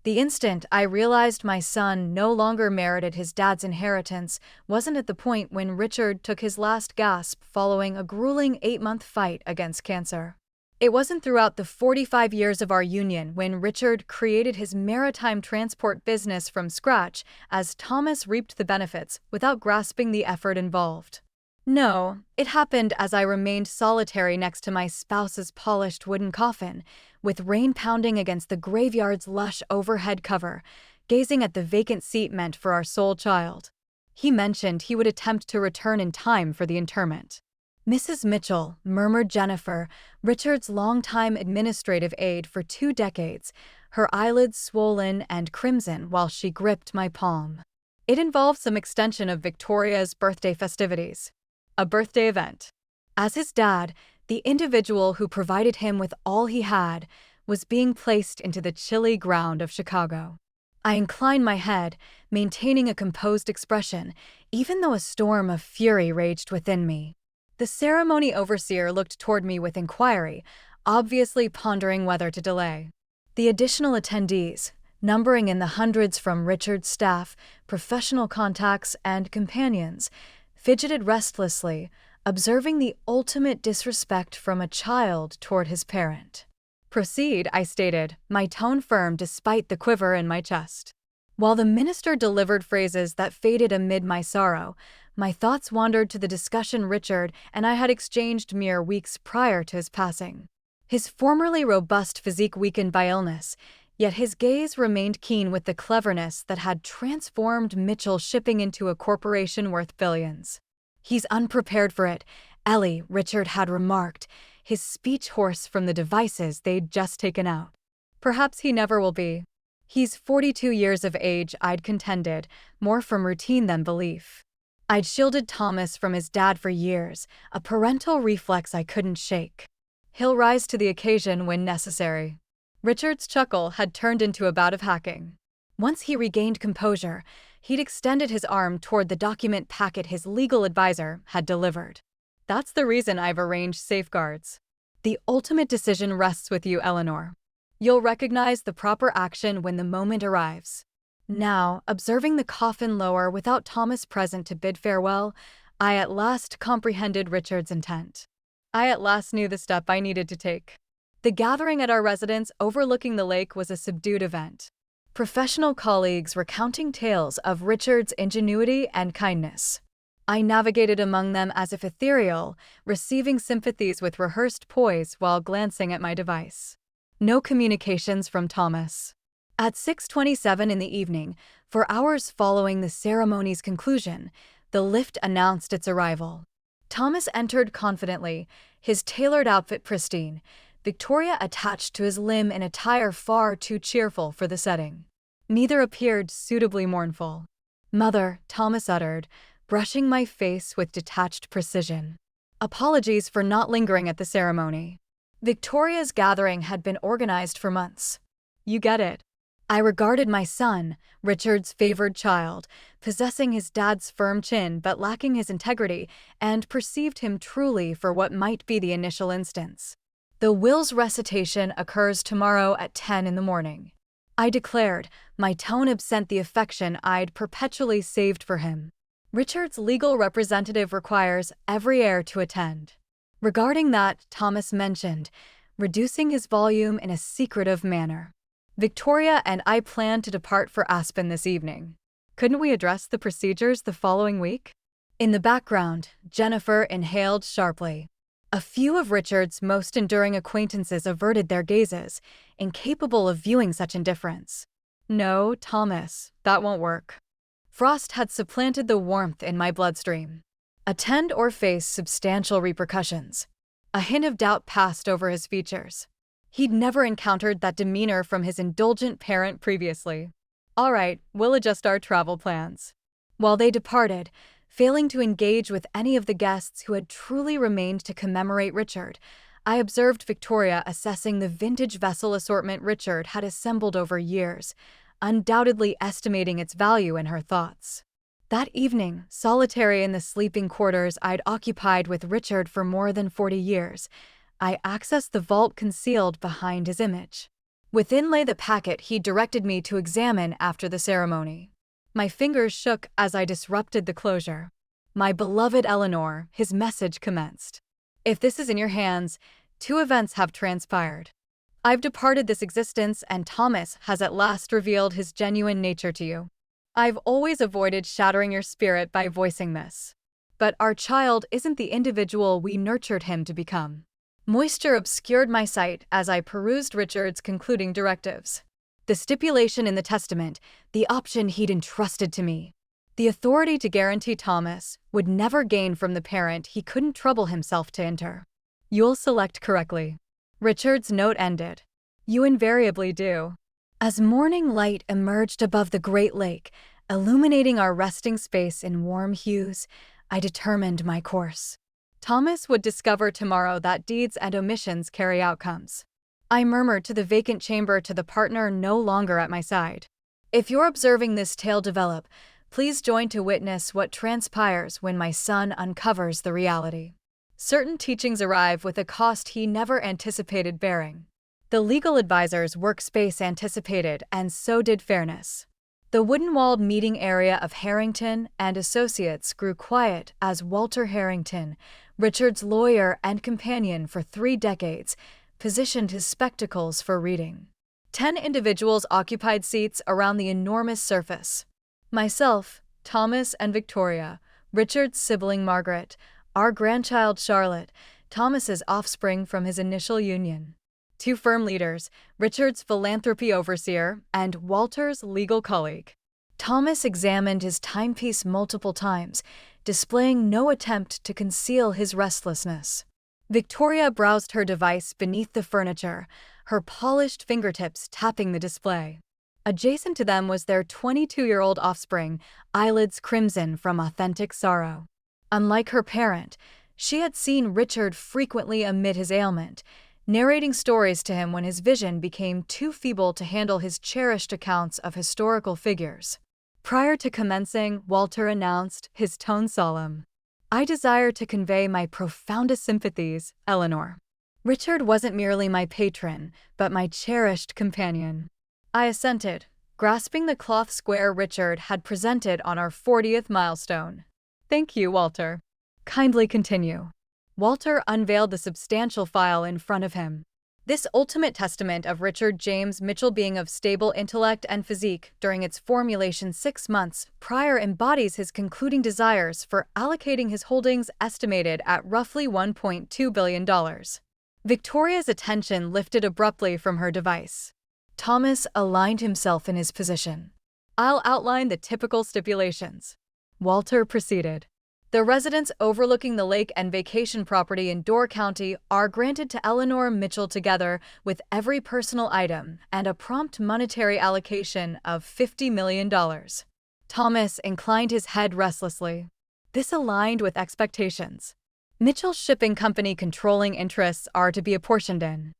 The instant I realized my son no longer merited his dad's inheritance wasn't at the point when Richard took his last gasp following a grueling 8-month fight against cancer. It wasn't throughout the 45 years of our union when Richard created his maritime transport business from scratch as Thomas reaped the benefits without grasping the effort involved. No, it happened as I remained solitary next to my spouse's polished wooden coffin, with rain pounding against the graveyard's lush overhead cover, gazing at the vacant seat meant for our sole child. He mentioned he would attempt to return in time for the interment. Mrs. Mitchell, murmured Jennifer, Richard's longtime administrative aide for 2 decades, her eyelids swollen and crimson while she gripped my palm. It involved some extension of Victoria's birthday festivities. A birthday event. As his dad, the individual who provided him with all he had, was being placed into the chilly ground of Chicago. I inclined my head, maintaining a composed expression, even though a storm of fury raged within me. The ceremony overseer looked toward me with inquiry, obviously pondering whether to delay. The additional attendees, numbering in the hundreds from Richard's staff, professional contacts, and companions, fidgeted restlessly, observing the ultimate disrespect from a child toward his parent. Proceed, I stated, my tone firm despite the quiver in my chest. While the minister delivered phrases that faded amid my sorrow, my thoughts wandered to the discussion Richard and I had exchanged mere weeks prior to his passing. His formerly robust physique weakened by illness, yet his gaze remained keen with the cleverness that had transformed Mitchell shipping into a corporation worth billions. He's unprepared for it, Ellie, Richard had remarked, his speech hoarse from the devices they'd just taken out. Perhaps he never will be. He's 42 years of age, I'd contended, more from routine than belief. I'd shielded Thomas from his dad for years, a parental reflex I couldn't shake. He'll rise to the occasion when necessary. Richard's chuckle had turned into a bout of hacking. Once he regained composure, he'd extended his arm toward the document packet his legal advisor had delivered. That's the reason I've arranged safeguards. The ultimate decision rests with you, Eleanor. You'll recognize the proper action when the moment arrives. Now, observing the coffin lower without Thomas present to bid farewell, I at last comprehended Richard's intent. I at last knew the step I needed to take. The gathering at our residence overlooking the lake was a subdued event. Professional colleagues recounting tales of Richard's ingenuity and kindness. I navigated among them as if ethereal, receiving sympathies with rehearsed poise while glancing at my device. No communications from Thomas. At 6:27 in the evening, for hours following the ceremony's conclusion, the lift announced its arrival. Thomas entered confidently, his tailored outfit pristine, Victoria attached to his limb in attire far too cheerful for the setting. Neither appeared suitably mournful. "Mother," Thomas uttered, brushing my face with detached precision. Apologies for not lingering at the ceremony. Victoria's gathering had been organized for months. You get it. I regarded my son, Richard's favored child, possessing his dad's firm chin but lacking his integrity, and perceived him truly for what might be the initial instance. The will's recitation occurs tomorrow at 10 in the morning. I declared, my tone absent the affection I'd perpetually saved for him. Richard's legal representative requires every heir to attend. Regarding that, Thomas mentioned, reducing his volume in a secretive manner. Victoria and I plan to depart for Aspen this evening. Couldn't we address the procedures the following week? In the background, Jennifer inhaled sharply. A few of Richard's most enduring acquaintances averted their gazes, incapable of viewing such indifference. No, Thomas, that won't work. Frost had supplanted the warmth in my bloodstream. Attend or face substantial repercussions. A hint of doubt passed over his features. He'd never encountered that demeanor from his indulgent parent previously. All right, we'll adjust our travel plans. While they departed, failing to engage with any of the guests who had truly remained to commemorate Richard, I observed Victoria assessing the vintage vessel assortment Richard had assembled over years, undoubtedly estimating its value in her thoughts. That evening, solitary in the sleeping quarters I'd occupied with Richard for more than 40 years, I accessed the vault concealed behind his image. Within lay the packet he directed me to examine after the ceremony. My fingers shook as I disrupted the closure. "My beloved Eleanor," his message commenced. "If this is in your hands, two events have transpired. I've departed this existence, and Thomas has at last revealed his genuine nature to you. I've always avoided shattering your spirit by voicing this. But our child isn't the individual we nurtured him to become." Moisture obscured my sight as I perused Richard's concluding directives. The stipulation in the testament, the option he'd entrusted to me. The authority to guarantee Thomas would never gain from the parent he couldn't trouble himself to enter. "You'll select correctly." Richard's note ended. "You invariably do." As morning light emerged above the Great Lake, illuminating our resting space in warm hues, I determined my course. Thomas would discover tomorrow that deeds and omissions carry outcomes. I murmured to the vacant chamber to the partner no longer at my side. "If you're observing this tale develop, please join to witness what transpires when my son uncovers the reality." Certain teachings arrive with a cost he never anticipated bearing. The legal advisor's workspace anticipated, and so did fairness. The wooden-walled meeting area of Harrington and Associates grew quiet as Walter Harrington, Richard's lawyer and companion for 3 decades, positioned his spectacles for reading. 10 individuals occupied seats around the enormous surface. Myself, Thomas and Victoria, Richard's sibling Margaret, our grandchild Charlotte, Thomas's offspring from his initial union. 2 firm leaders, Richard's philanthropy overseer and Walter's legal colleague. Thomas examined his timepiece multiple times, displaying no attempt to conceal his restlessness. Victoria browsed her device beneath the furniture, her polished fingertips tapping the display. Adjacent to them was their 22-year-old offspring, eyelids crimson from authentic sorrow. Unlike her parent, she had seen Richard frequently amid his ailment, narrating stories to him when his vision became too feeble to handle his cherished accounts of historical figures. Prior to commencing, Walter announced, his tone solemn, "I desire to convey my profoundest sympathies, Eleanor." Richard wasn't merely my patron, but my cherished companion. I assented, grasping the cloth square Richard had presented on our 40th milestone. "Thank you, Walter. Kindly continue." Walter unveiled the substantial file in front of him. This ultimate testament of Richard James Mitchell being of stable intellect and physique during its formulation 6 months prior embodies his concluding desires for allocating his holdings estimated at roughly $1.2 billion. Victoria's attention lifted abruptly from her device. Thomas aligned himself in his position. "I'll outline the typical stipulations." Walter proceeded. "The residents overlooking the lake and vacation property in Door County are granted to Eleanor Mitchell together with every personal item and a prompt monetary allocation of $50 million. Thomas inclined his head restlessly. This aligned with expectations. Mitchell's shipping company controlling interests are to be apportioned in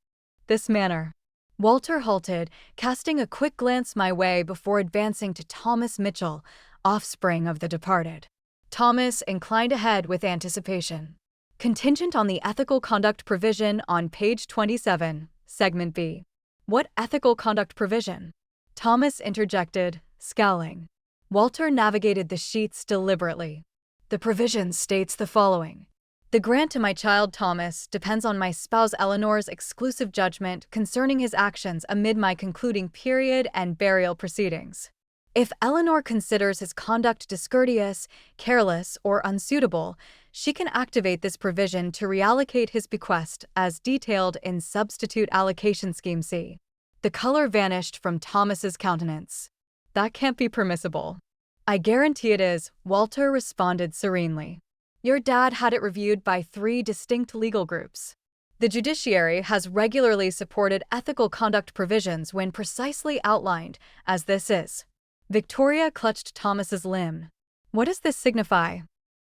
this manner. Walter halted, casting a quick glance my way before advancing to Thomas Mitchell, offspring of the departed. Thomas inclined ahead with anticipation. "Contingent on the ethical conduct provision on page 27, segment B." "What ethical conduct provision?" Thomas interjected, scowling. Walter navigated the sheets deliberately. "The provision states the following. The grant to my child Thomas depends on my spouse Eleanor's exclusive judgment concerning his actions amid my concluding period and burial proceedings. If Eleanor considers his conduct discourteous, careless, or unsuitable, she can activate this provision to reallocate his bequest as detailed in Substitute Allocation Scheme C." The color vanished from Thomas's countenance. "That can't be permissible." "I guarantee it is," Walter responded serenely. "Your dad had it reviewed by 3 distinct legal groups. The judiciary has regularly supported ethical conduct provisions when precisely outlined, as this is." Victoria clutched Thomas's limb. "What does this signify?"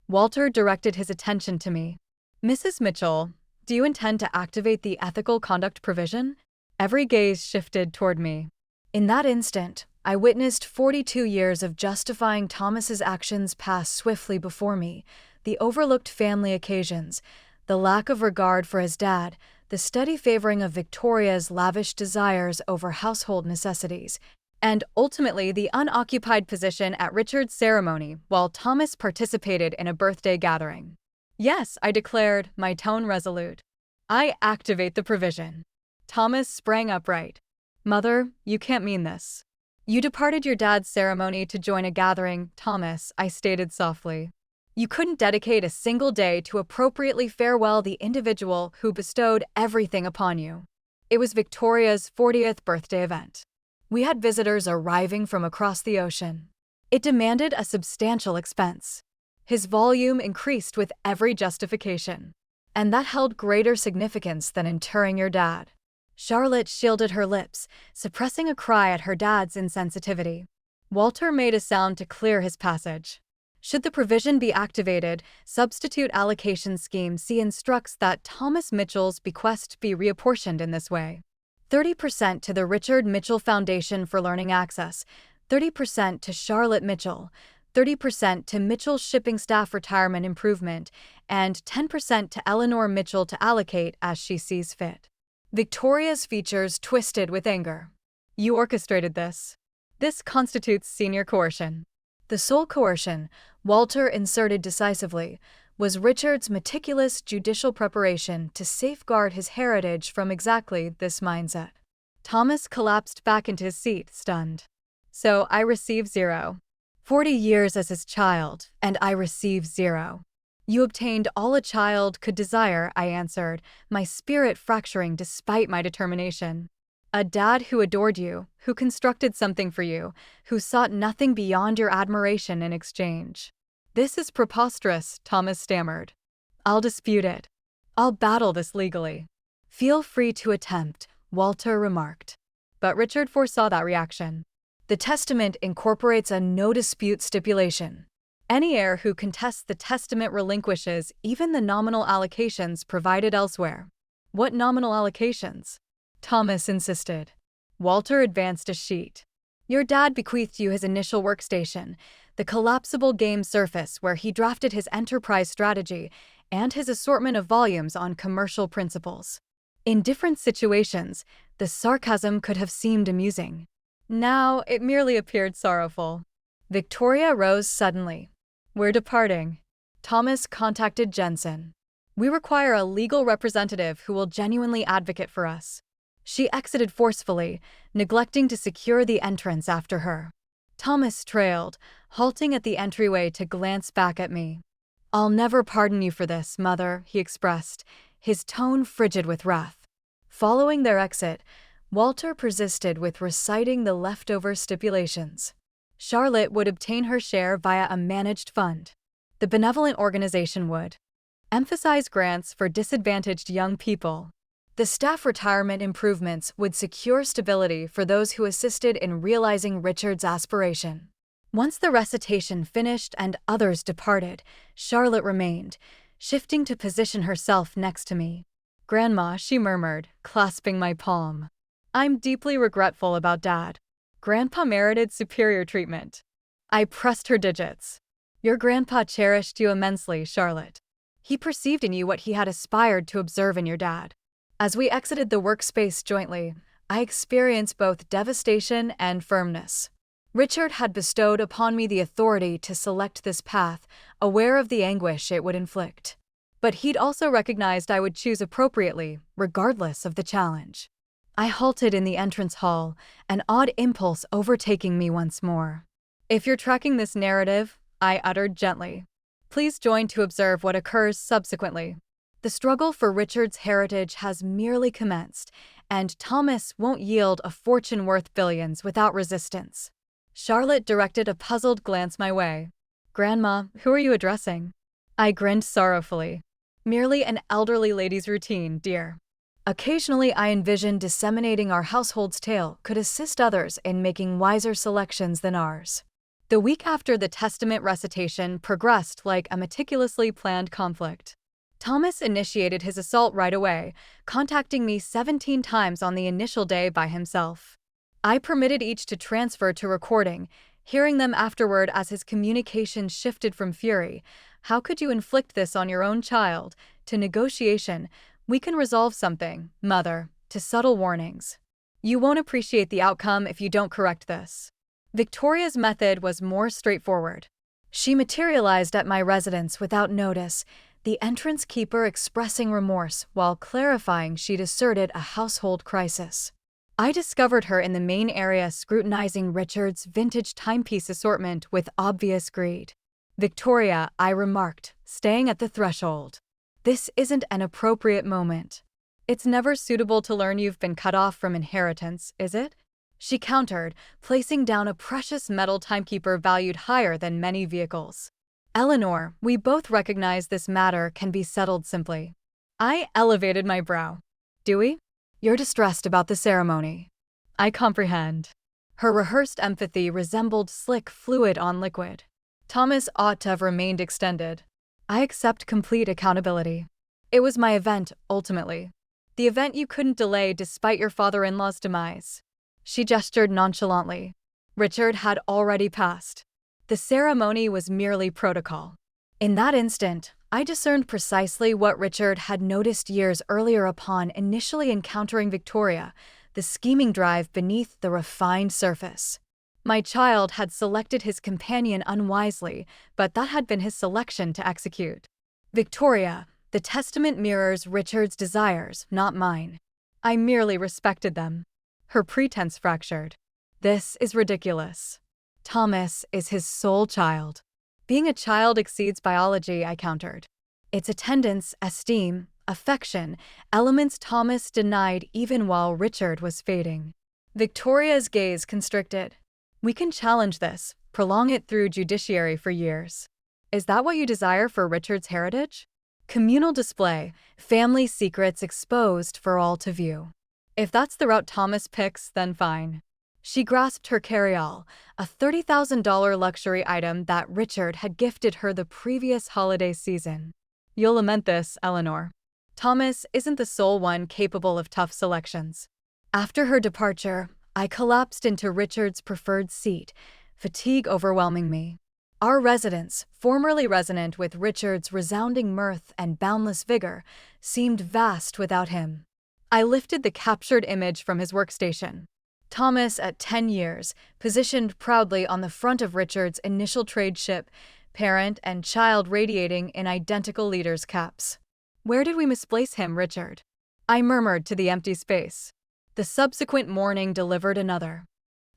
Walter directed his attention to me. "Mrs. Mitchell, do you intend to activate the ethical conduct provision?" Every gaze shifted toward me. In that instant, I witnessed 42 years of justifying Thomas's actions pass swiftly before me, the overlooked family occasions, the lack of regard for his dad, the steady favoring of Victoria's lavish desires over household necessities, and ultimately the unoccupied position at Richard's ceremony while Thomas participated in a birthday gathering. Yes, I declared, my tone resolute. I activate the provision. Thomas sprang upright. Mother, you can't mean this. You departed your dad's ceremony to join a gathering, Thomas, I stated softly. You couldn't dedicate a single day to appropriately farewell the individual who bestowed everything upon you. It was Victoria's 40th birthday event. We had visitors arriving from across the ocean. It demanded a substantial expense. His volume increased with every justification. And that held greater significance than interring your dad. Charlotte shielded her lips, suppressing a cry at her dad's insensitivity. Walter made a sound to clear his passage. Should the provision be activated, Substitute Allocation Scheme C instructs that Thomas Mitchell's bequest be reapportioned in this way. 30% to the Richard Mitchell Foundation for Learning Access, 30% to Charlotte Mitchell, 30% to Mitchell Shipping Staff Retirement Improvement, and 10% to Eleanor Mitchell to allocate as she sees fit. Victoria's features twisted with anger. You orchestrated this. This constitutes senior coercion. The sole coercion, Walter inserted decisively, was Richard's meticulous judicial preparation to safeguard his heritage from exactly this mindset. Thomas collapsed back into his seat, stunned. So I receive 0. 40 years as his child, and I receive 0. You obtained all a child could desire, I answered, my spirit fracturing despite my determination. A dad who adored you, who constructed something for you, who sought nothing beyond your admiration in exchange. This is preposterous, Thomas stammered. I'll dispute it. I'll battle this legally. Feel free to attempt, Walter remarked. But Richard foresaw that reaction. The testament incorporates a no-dispute stipulation. Any heir who contests the testament relinquishes even the nominal allocations provided elsewhere. What nominal allocations? Thomas insisted. Walter advanced a sheet. Your dad bequeathed you his initial workstation, the collapsible game surface where he drafted his enterprise strategy and his assortment of volumes on commercial principles. In different situations, the sarcasm could have seemed amusing. Now it merely appeared sorrowful. Victoria rose suddenly. We're departing. Thomas contacted Jensen. We require a legal representative who will genuinely advocate for us. She exited forcefully, neglecting to secure the entrance after her. Thomas trailed, halting at the entryway to glance back at me. I'll never pardon you for this, Mother, he expressed, his tone frigid with wrath. Following their exit, Walter persisted with reciting the leftover stipulations. Charlotte would obtain her share via a managed fund. The benevolent organization would emphasize grants for disadvantaged young people. The staff retirement improvements would secure stability for those who assisted in realizing Richard's aspiration. Once the recitation finished and others departed, Charlotte remained, shifting to position herself next to me. Grandma, she murmured, clasping my palm. I'm deeply regretful about Dad. Grandpa merited superior treatment. I pressed her digits. Your grandpa cherished you immensely, Charlotte. He perceived in you what he had aspired to observe in your dad. As we exited the workspace jointly, I experienced both devastation and firmness. Richard had bestowed upon me the authority to select this path, aware of the anguish it would inflict. But he'd also recognized I would choose appropriately, regardless of the challenge. I halted in the entrance hall, an odd impulse overtaking me once more. If you're tracking this narrative, I uttered gently, please join to observe what occurs subsequently. The struggle for Richard's heritage has merely commenced, and Thomas won't yield a fortune worth billions without resistance. Charlotte directed a puzzled glance my way. Grandma, who are you addressing? I grinned sorrowfully. Merely an elderly lady's routine, dear. Occasionally I envisioned disseminating our household's tale could assist others in making wiser selections than ours. The week after the testament recitation progressed like a meticulously planned conflict. Thomas initiated his assault right away, contacting me 17 times on the initial day by himself. I permitted each to transfer to recording, hearing them afterward as his communication shifted from fury, "How could you inflict this on your own child?" to negotiation, We can resolve something, Mother, to subtle warnings. You won't appreciate the outcome if you don't correct this. Victoria's method was more straightforward. She materialized at my residence without notice, the entrance keeper expressing remorse while clarifying she'd asserted a household crisis. I discovered her in the main area scrutinizing Richard's vintage timepiece assortment with obvious greed. Victoria, I remarked, staying at the threshold. This isn't an appropriate moment. It's never suitable to learn you've been cut off from inheritance, is it? She countered, placing down a precious metal timekeeper valued higher than many vehicles. Eleanor, we both recognize this matter can be settled simply. I elevated my brow. Do we? You're distressed about the ceremony. I comprehend. Her rehearsed empathy resembled slick fluid on liquid. Thomas ought to have remained extended. I accept complete accountability. It was my event, ultimately. The event you couldn't delay despite your father-in-law's demise. She gestured nonchalantly. Richard had already passed. The ceremony was merely protocol. In that instant, I discerned precisely what Richard had noticed years earlier upon initially encountering Victoria, the scheming drive beneath the refined surface. My child had selected his companion unwisely, but that had been his selection to execute. Victoria, the testament mirrors Richard's desires, not mine. I merely respected them. Her pretense fractured. This is ridiculous. Thomas is his sole child. Being a child exceeds biology, I countered. Its attendance, esteem, affection, elements Thomas denied even while Richard was fading. Victoria's gaze constricted. We can challenge this, prolong it through judiciary for years. Is that what you desire for Richard's heritage? Communal display, family secrets exposed for all to view. If that's the route Thomas picks, then fine. She grasped her carryall, a $30,000 luxury item that Richard had gifted her the previous holiday season. You'll lament this, Eleanor. Thomas isn't the sole one capable of tough selections. After her departure, I collapsed into Richard's preferred seat, fatigue overwhelming me. Our residence, formerly resonant with Richard's resounding mirth and boundless vigor, seemed vast without him. I lifted the captured image from his workstation. Thomas, at 10 years, positioned proudly on the front of Richard's initial trade ship, parent and child radiating in identical leaders' caps. Where did we misplace him, Richard? I murmured to the empty space. The subsequent morning delivered another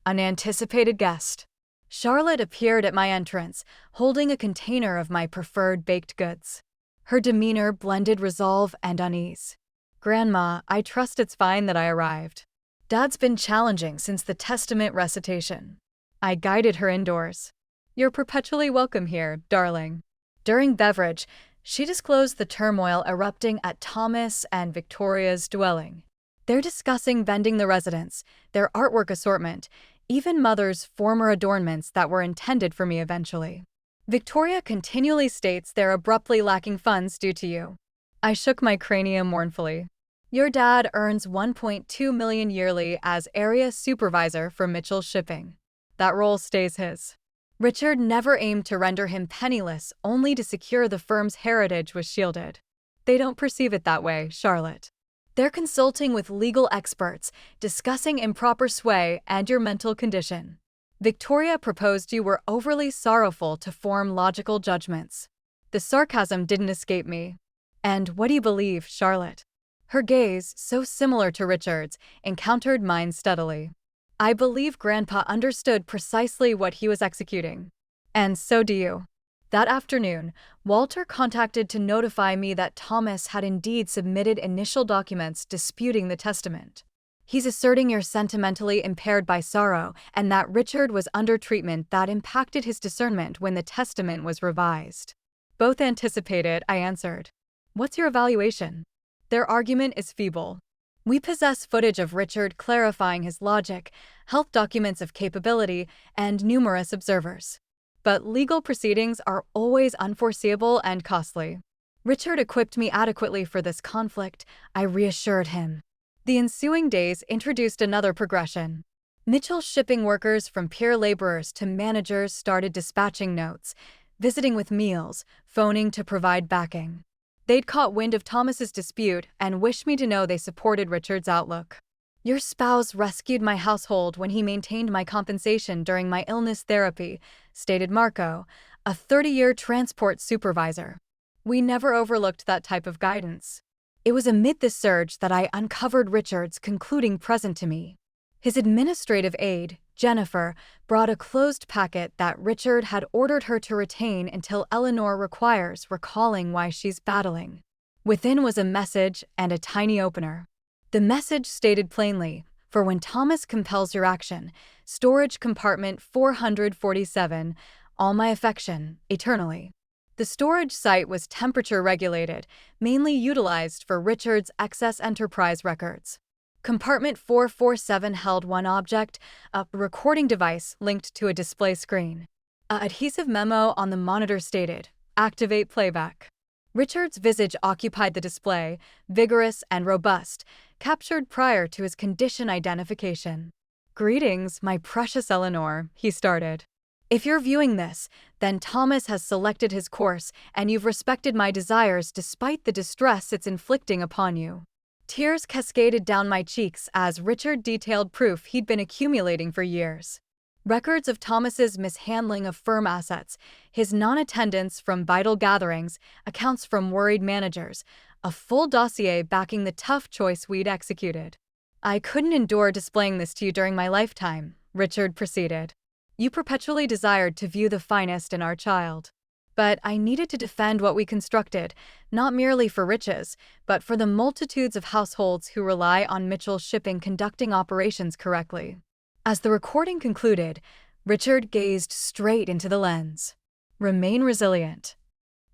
unanticipated guest. Charlotte appeared at my entrance, holding a container of my preferred baked goods. Her demeanor blended resolve and unease. Grandma, I trust it's fine that I arrived. Dad's been challenging since the testament recitation. I guided her indoors. You're perpetually welcome here, darling. During beverage, she disclosed the turmoil erupting at Thomas and Victoria's dwelling. They're discussing vending the residence, their artwork assortment, even Mother's former adornments that were intended for me eventually. Victoria continually states they're abruptly lacking funds due to you. I shook my cranium mournfully. Your dad earns $1.2 million yearly as area supervisor for Mitchell Shipping. That role stays his. Richard never aimed to render him penniless, only to secure the firm's heritage was shielded. They don't perceive it that way, Charlotte. They're consulting with legal experts, discussing improper sway and your mental condition. Victoria proposed you were overly sorrowful to form logical judgments. The sarcasm didn't escape me. And what do you believe, Charlotte? Her gaze, so similar to Richard's, encountered mine steadily. I believe Grandpa understood precisely what he was executing. And so do you. That afternoon, Walter contacted to notify me that Thomas had indeed submitted initial documents disputing the testament. He's asserting you're sentimentally impaired by sorrow and that Richard was under treatment that impacted his discernment when the testament was revised. Both anticipated, I answered. What's your evaluation? Their argument is feeble. We possess footage of Richard clarifying his logic, health documents of capability, and numerous observers. But legal proceedings are always unforeseeable and costly. Richard equipped me adequately for this conflict, I reassured him. The ensuing days introduced another progression. Mitchell shipping workers from peer laborers to managers started dispatching notes, visiting with meals, phoning to provide backing. They'd caught wind of Thomas's dispute and wished me to know they supported Richard's outlook. Your spouse rescued my household when he maintained my compensation during my illness therapy, stated Marco, a 30-year transport supervisor. We never overlooked that type of guidance. It was amid this surge that I uncovered Richard's concluding present to me. His administrative aide, Jennifer, brought a closed packet that Richard had ordered her to retain until Eleanor requires recalling why she's battling. Within was a message and a tiny opener. The message stated plainly, "For when Thomas compels your action, storage compartment 447, all my affection, eternally." The storage site was temperature regulated, mainly utilized for Richard's excess enterprise records. Compartment 447 held one object, a recording device linked to a display screen. An adhesive memo on the monitor stated, "Activate playback." Richard's visage occupied the display, vigorous and robust, captured prior to his condition identification. "Greetings, my precious Eleanor," he started. "If you're viewing this, then Thomas has selected his course and you've respected my desires despite the distress it's inflicting upon you." Tears cascaded down my cheeks as Richard detailed proof he'd been accumulating for years. Records of Thomas's mishandling of firm assets, his non-attendance from vital gatherings, accounts from worried managers, a full dossier backing the tough choice we'd executed. "I couldn't endure displaying this to you during my lifetime," Richard proceeded. "You perpetually desired to view the finest in our child. But I needed to defend what we constructed, not merely for riches, but for the multitudes of households who rely on Mitchell Shipping conducting operations correctly." As the recording concluded, Richard gazed straight into the lens. "Remain resilient.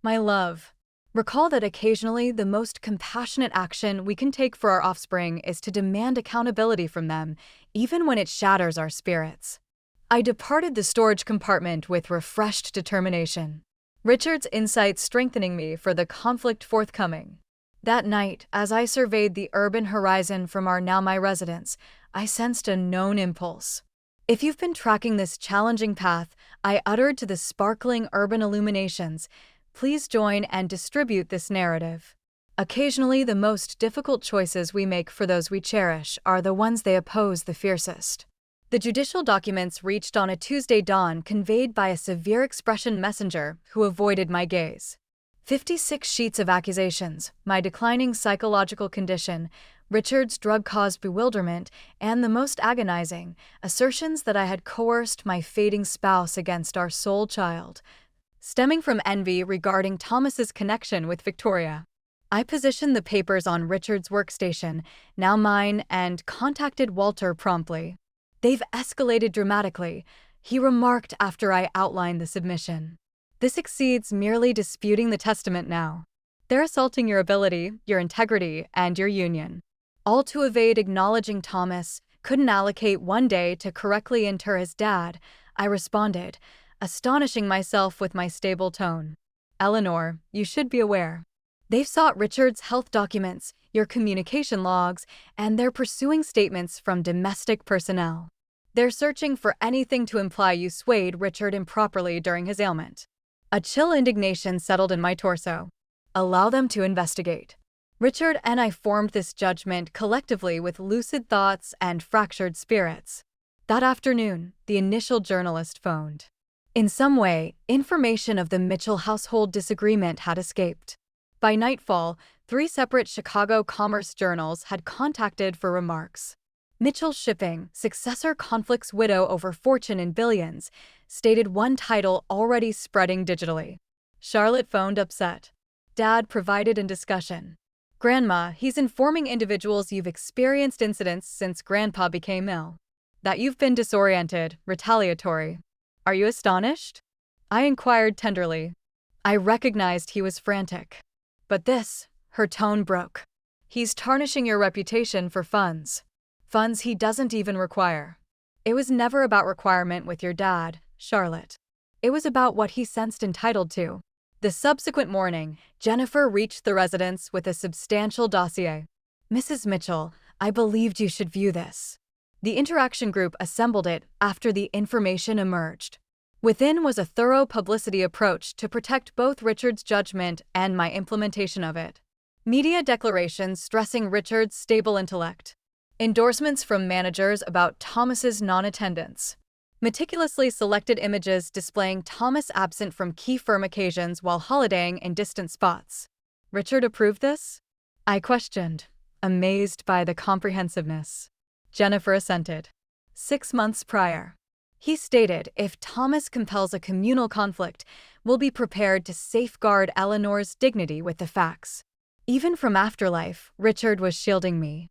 My love. Recall that occasionally the most compassionate action we can take for our offspring is to demand accountability from them, even when it shatters our spirits." I departed the storage compartment with refreshed determination. Richard's insights strengthening me for the conflict forthcoming. That night, as I surveyed the urban horizon from our Now My residence, I sensed a known impulse. If you've been tracking this challenging path I uttered to the sparkling urban illuminations, please join and distribute this narrative. Occasionally, the most difficult choices we make for those we cherish are the ones they oppose the fiercest. The judicial documents reached on a Tuesday dawn conveyed by a severe expression messenger who avoided my gaze. 56 sheets of accusations, my declining psychological condition, Richard's drug-caused bewilderment, and the most agonizing, assertions that I had coerced my fading spouse against our sole child, stemming from envy regarding Thomas's connection with Victoria. I positioned the papers on Richard's workstation, now mine, and contacted Walter promptly. "They've escalated dramatically," he remarked after I outlined the submission. "This exceeds merely disputing the testament now. They're assaulting your ability, your integrity, and your union." All to evade acknowledging Thomas couldn't allocate one day to correctly inter his dad, I responded, astonishing myself with my stable tone. "Eleanor, you should be aware. They've sought Richard's health documents, your communication logs, and they're pursuing statements from domestic personnel. They're searching for anything to imply you swayed Richard improperly during his ailment." A chill indignation settled in my torso. Allow them to investigate. Richard and I formed this judgment collectively with lucid thoughts and fractured spirits. That afternoon, the initial journalist phoned. In some way, information of the Mitchell household disagreement had escaped. By nightfall, 3 separate Chicago commerce journals had contacted for remarks. Mitchell Shipping, successor conflicts widow over fortune in billions, stated one title already spreading digitally. Charlotte phoned upset. Dad provided in discussion. Grandma, he's informing individuals you've experienced incidents since Grandpa became ill. That you've been disoriented, retaliatory. Are you astonished? I inquired tenderly. I recognized he was frantic. But this, her tone broke. He's tarnishing your reputation for funds. Funds he doesn't even require. It was never about requirement with your dad, Charlotte. It was about what he sensed entitled to. The subsequent morning, Jennifer reached the residence with a substantial dossier. "Mrs. Mitchell, I believed you should view this." The interaction group assembled it after the information emerged. Within was a thorough publicity approach to protect both Richard's judgment and my implementation of it. Media declarations stressing Richard's stable intellect. Endorsements from managers about Thomas's non-attendance. Meticulously selected images displaying Thomas absent from key firm occasions while holidaying in distant spots. Richard approved this? I questioned, amazed by the comprehensiveness. Jennifer assented. 6 months prior, he stated if Thomas compels a communal conflict, we'll be prepared to safeguard Eleanor's dignity with the facts. Even from afterlife, Richard was shielding me.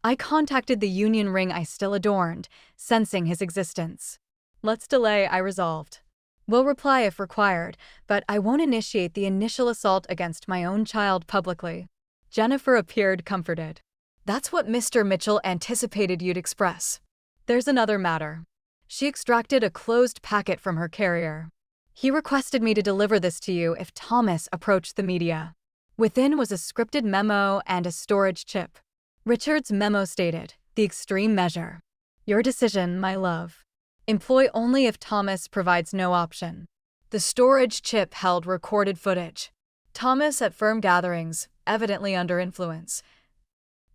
I contacted the union ring I still adorned, sensing his existence. Let's delay, I resolved. We'll reply if required, but I won't initiate the initial assault against my own child publicly. Jennifer appeared comforted. That's what Mr. Mitchell anticipated you'd express. There's another matter. She extracted a closed packet from her carrier. He requested me to deliver this to you if Thomas approached the media. Within was a scripted memo and a storage chip. Richard's memo stated, the extreme measure. Your decision, my love. Employ only if Thomas provides no option. The storage chip held recorded footage. Thomas at firm gatherings, evidently under influence.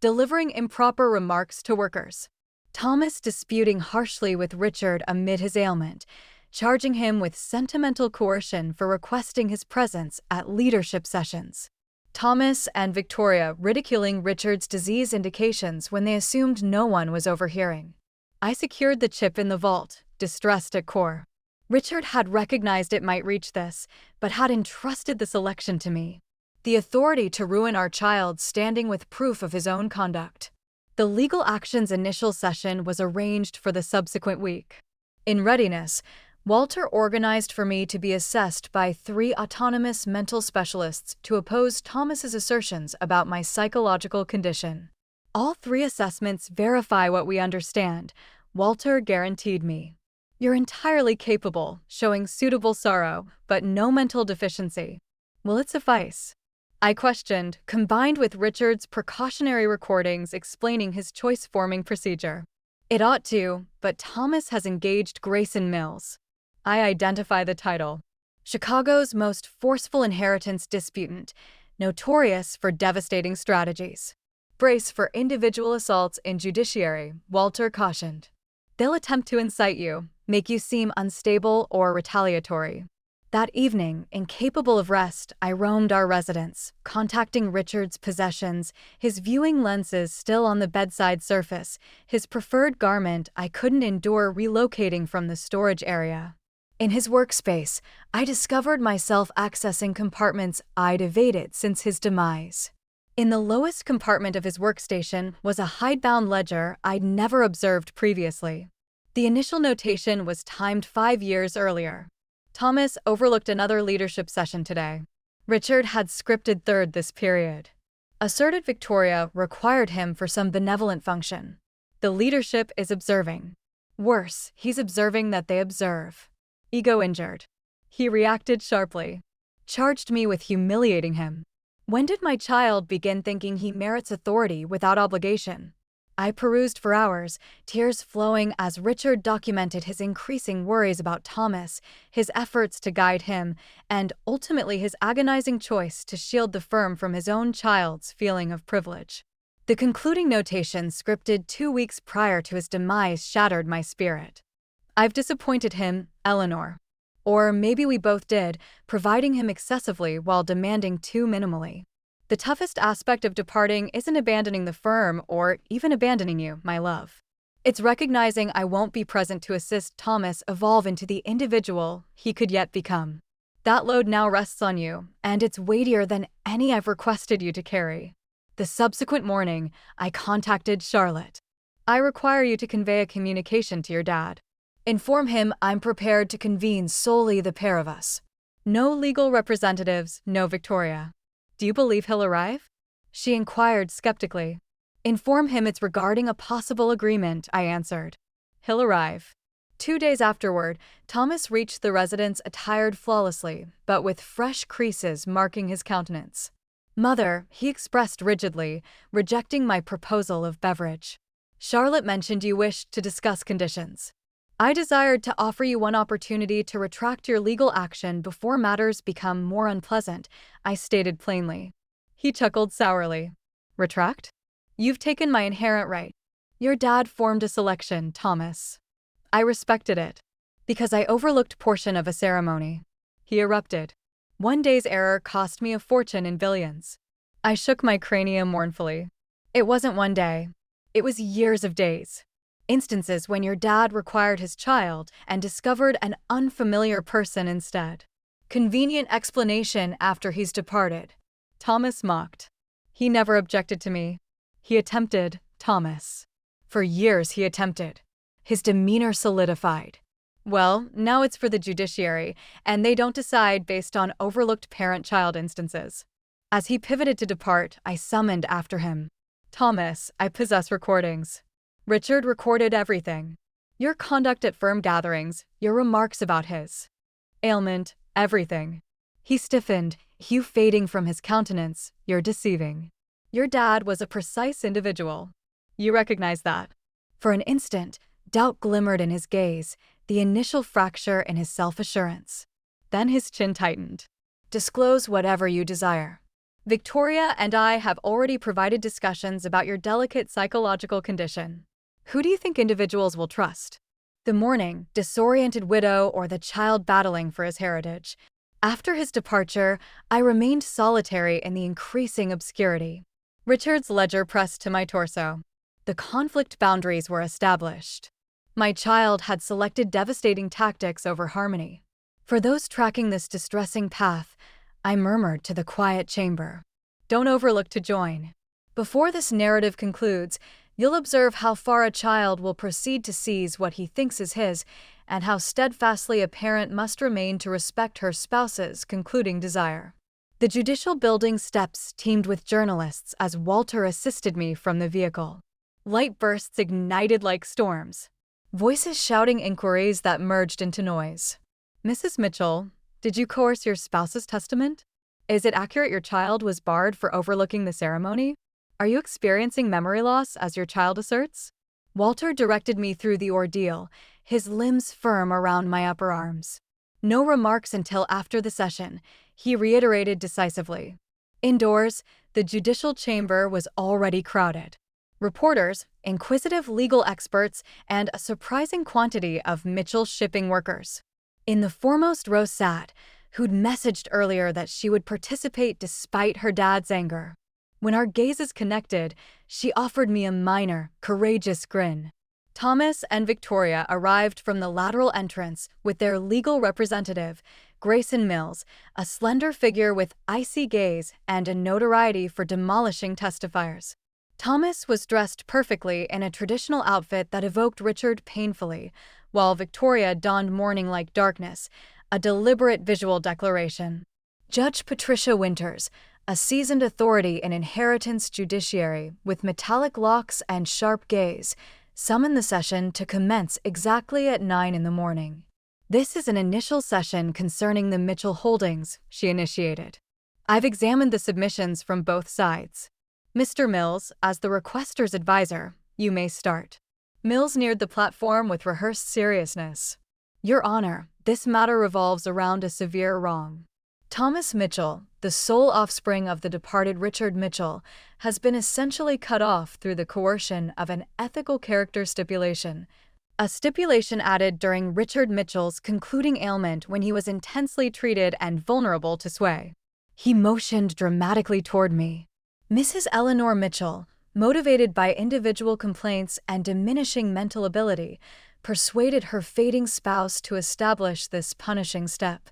Delivering improper remarks to workers. Thomas disputing harshly with Richard amid his ailment, charging him with sentimental coercion for requesting his presence at leadership sessions. Thomas and Victoria ridiculing Richard's disease indications when they assumed no one was overhearing. I secured the chip in the vault, distressed at core. Richard had recognized it might reach this, but had entrusted the selection to me. The authority to ruin our child standing with proof of his own conduct. The legal action's initial session was arranged for the subsequent week. In readiness, Walter organized for me to be assessed by 3 autonomous mental specialists to oppose Thomas's assertions about my psychological condition. All 3 assessments verify what we understand, Walter guaranteed me. You're entirely capable, showing suitable sorrow, but no mental deficiency. Will it suffice? I questioned, combined with Richard's precautionary recordings explaining his choice-forming procedure. It ought to, but Thomas has engaged Grayson Mills. I identify the title. Chicago's most forceful inheritance disputant, notorious for devastating strategies. Brace for individual assaults in judiciary, Walter cautioned. They'll attempt to incite you, make you seem unstable or retaliatory. That evening, incapable of rest, I roamed our residence, contacting Richard's possessions, his viewing lenses still on the bedside surface, his preferred garment I couldn't endure relocating from the storage area. In his workspace, I discovered myself accessing compartments I'd evaded since his demise. In the lowest compartment of his workstation was a hidebound ledger I'd never observed previously. The initial notation was timed 5 years earlier. Thomas overlooked another leadership session today. Richard had scripted third this period. Asserted Victoria required him for some benevolent function. The leadership is observing. Worse, he's observing that they observe. Ego injured. He reacted sharply. Charged me with humiliating him. When did my child begin thinking he merits authority without obligation? I perused for hours, tears flowing as Richard documented his increasing worries about Thomas, his efforts to guide him, and ultimately his agonizing choice to shield the firm from his own child's feeling of privilege. The concluding notation scripted 2 weeks prior to his demise shattered my spirit. I've disappointed him, Eleanor. Or maybe we both did, providing him excessively while demanding too minimally. The toughest aspect of departing isn't abandoning the firm or even abandoning you, my love. It's recognizing I won't be present to assist Thomas evolve into the individual he could yet become. That load now rests on you, and it's weightier than any I've requested you to carry. The subsequent morning, I contacted Charlotte. I require you to convey a communication to your dad. Inform him I'm prepared to convene solely the pair of us. No legal representatives, no Victoria. Do you believe he'll arrive? She inquired skeptically. Inform him it's regarding a possible agreement, I answered. He'll arrive. 2 days afterward, Thomas reached the residence attired flawlessly, but with fresh creases marking his countenance. Mother, he expressed rigidly, rejecting my proposal of beverage. Charlotte mentioned you wished to discuss conditions. I desired to offer you one opportunity to retract your legal action before matters become more unpleasant, I stated plainly. He chuckled sourly. Retract? You've taken my inherent right. Your dad formed a selection, Thomas. I respected it. Because I overlooked portion of a ceremony. He erupted. One day's error cost me a fortune in billions. I shook my cranium mournfully. It wasn't one day. It was years of days. Instances when your dad required his child and discovered an unfamiliar person instead. Convenient explanation after he's departed. Thomas mocked. He never objected to me. He attempted, Thomas. For years he attempted. His demeanor solidified. Well, now it's for the judiciary, and they don't decide based on overlooked parent-child instances. As he pivoted to depart, I summoned after him. Thomas, I possess recordings. Richard recorded everything. Your conduct at firm gatherings, your remarks about his ailment, everything. He stiffened, hue fading from his countenance. You're deceiving. Your dad was a precise individual. You recognize that. For an instant, doubt glimmered in his gaze, the initial fracture in his self-assurance. Then his chin tightened. Disclose whatever you desire. Victoria and I have already provided discussions about your delicate psychological condition. Who do you think individuals will trust? The mourning, disoriented widow or the child battling for his heritage? After his departure, I remained solitary in the increasing obscurity. Richard's ledger pressed to my torso. The conflict boundaries were established. My child had selected devastating tactics over harmony. For those tracking this distressing path, I murmured to the quiet chamber. Don't overlook to join. Before this narrative concludes, you'll observe how far a child will proceed to seize what he thinks is his, and how steadfastly a parent must remain to respect her spouse's concluding desire. The judicial building steps teemed with journalists as Walter assisted me from the vehicle. Light bursts ignited like storms. Voices shouting inquiries that merged into noise. Mrs. Mitchell, did you coerce your spouse's testament? Is it accurate your child was barred for overlooking the ceremony? Are you experiencing memory loss as your child asserts? Walter directed me through the ordeal, his limbs firm around my upper arms. No remarks until after the session, he reiterated decisively. Indoors, the judicial chamber was already crowded. Reporters, inquisitive legal experts, and a surprising quantity of Mitchell shipping workers. In the foremost row sat, who'd messaged earlier that she would participate despite her dad's anger. When our gazes connected, she offered me a minor, courageous grin. Thomas and Victoria arrived from the lateral entrance with their legal representative, Grayson Mills, a slender figure with icy gaze and a notoriety for demolishing testifiers. Thomas was dressed perfectly in a traditional outfit that evoked Richard painfully, while Victoria donned mourning-like darkness, a deliberate visual declaration. Judge Patricia Winters, a seasoned authority in inheritance judiciary with metallic locks and sharp gaze, summoned the session to commence exactly at 9 a.m. This is an initial session concerning the Mitchell holdings, she initiated. I've examined the submissions from both sides. Mr. Mills, as the requester's advisor, you may start. Mills neared the platform with rehearsed seriousness. Your Honor, this matter revolves around a severe wrong. Thomas Mitchell, the sole offspring of the departed Richard Mitchell, has been essentially cut off through the coercion of an ethical character stipulation, a stipulation added during Richard Mitchell's concluding ailment when he was intensely treated and vulnerable to sway. He motioned dramatically toward me. Mrs. Eleanor Mitchell, motivated by individual complaints and diminishing mental ability, persuaded her fading spouse to establish this punishing step,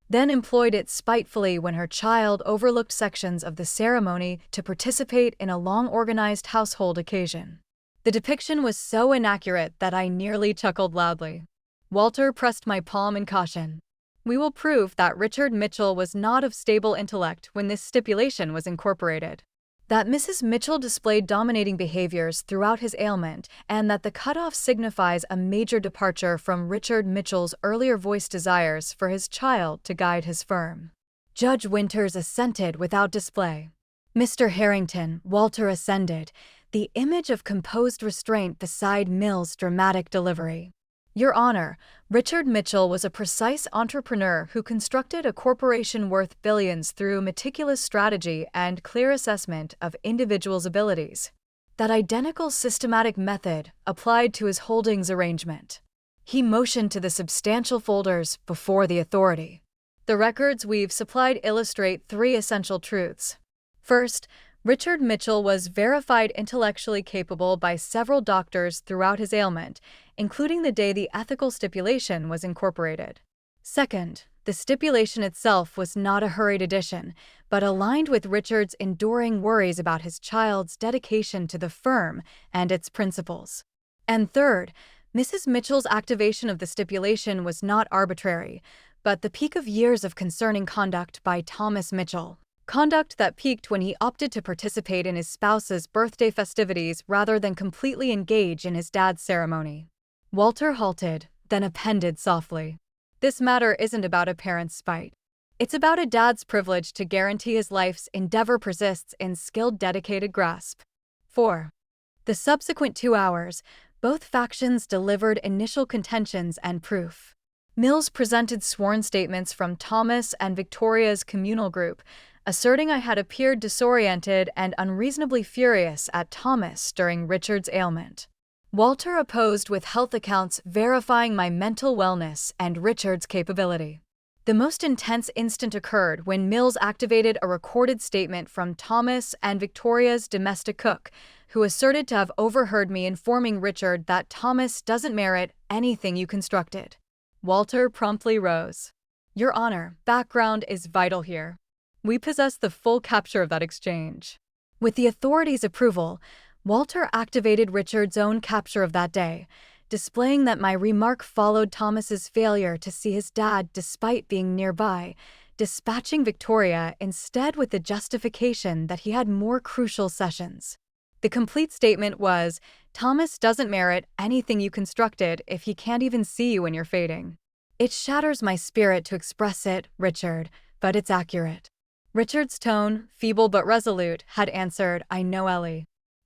then employed it spitefully when her child overlooked sections of the ceremony to participate in a long-organized household occasion. The depiction was so inaccurate that I nearly chuckled loudly. Walter pressed my palm in caution. We will prove that Richard Mitchell was not of stable intellect when this stipulation was incorporated. That Mrs. Mitchell displayed dominating behaviors throughout his ailment, and that the cutoff signifies a major departure from Richard Mitchell's earlier voiced desires for his child to guide his firm. Judge Winters assented without display. Mr. Harrington, Walter ascended, the image of composed restraint beside Mills' dramatic delivery. Your Honor, Richard Mitchell was a precise entrepreneur who constructed a corporation worth billions through meticulous strategy and clear assessment of individuals' abilities. That identical systematic method applied to his holdings arrangement. He motioned to the substantial folders before the authority. The records we've supplied illustrate three essential truths. First, Richard Mitchell was verified intellectually capable by several doctors throughout his ailment, including the day the ethical stipulation was incorporated. Second, the stipulation itself was not a hurried addition, but aligned with Richard's enduring worries about his child's dedication to the firm and its principles. And third, Mrs. Mitchell's activation of the stipulation was not arbitrary, but the peak of years of concerning conduct by Thomas Mitchell. Conduct that peaked when he opted to participate in his spouse's birthday festivities rather than completely engage in his dad's ceremony. Walter halted, then appended softly. This matter isn't about a parent's spite. It's about a dad's privilege to guarantee his life's endeavor persists in skilled, dedicated grasp. 4. The subsequent 2 hours, both factions delivered initial contentions and proof. Mills presented sworn statements from Thomas and Victoria's communal group, asserting I had appeared disoriented and unreasonably furious at Thomas during Richard's ailment. Walter opposed with health accounts verifying my mental wellness and Richard's capability. The most intense instant occurred when Mills activated a recorded statement from Thomas and Victoria's domestic cook, who asserted to have overheard me informing Richard that Thomas doesn't merit anything you constructed. Walter promptly rose. Your Honor, background is vital here. We possess the full capture of that exchange. With the authorities' approval, Walter activated Richard's own capture of that day, displaying that my remark followed Thomas's failure to see his dad despite being nearby, dispatching Victoria instead with the justification that he had more crucial sessions. The complete statement was, Thomas doesn't merit anything you constructed if he can't even see you when you're fading. It shatters my spirit to express it, Richard, but it's accurate. Richard's tone, feeble but resolute, had answered, I know Ellie.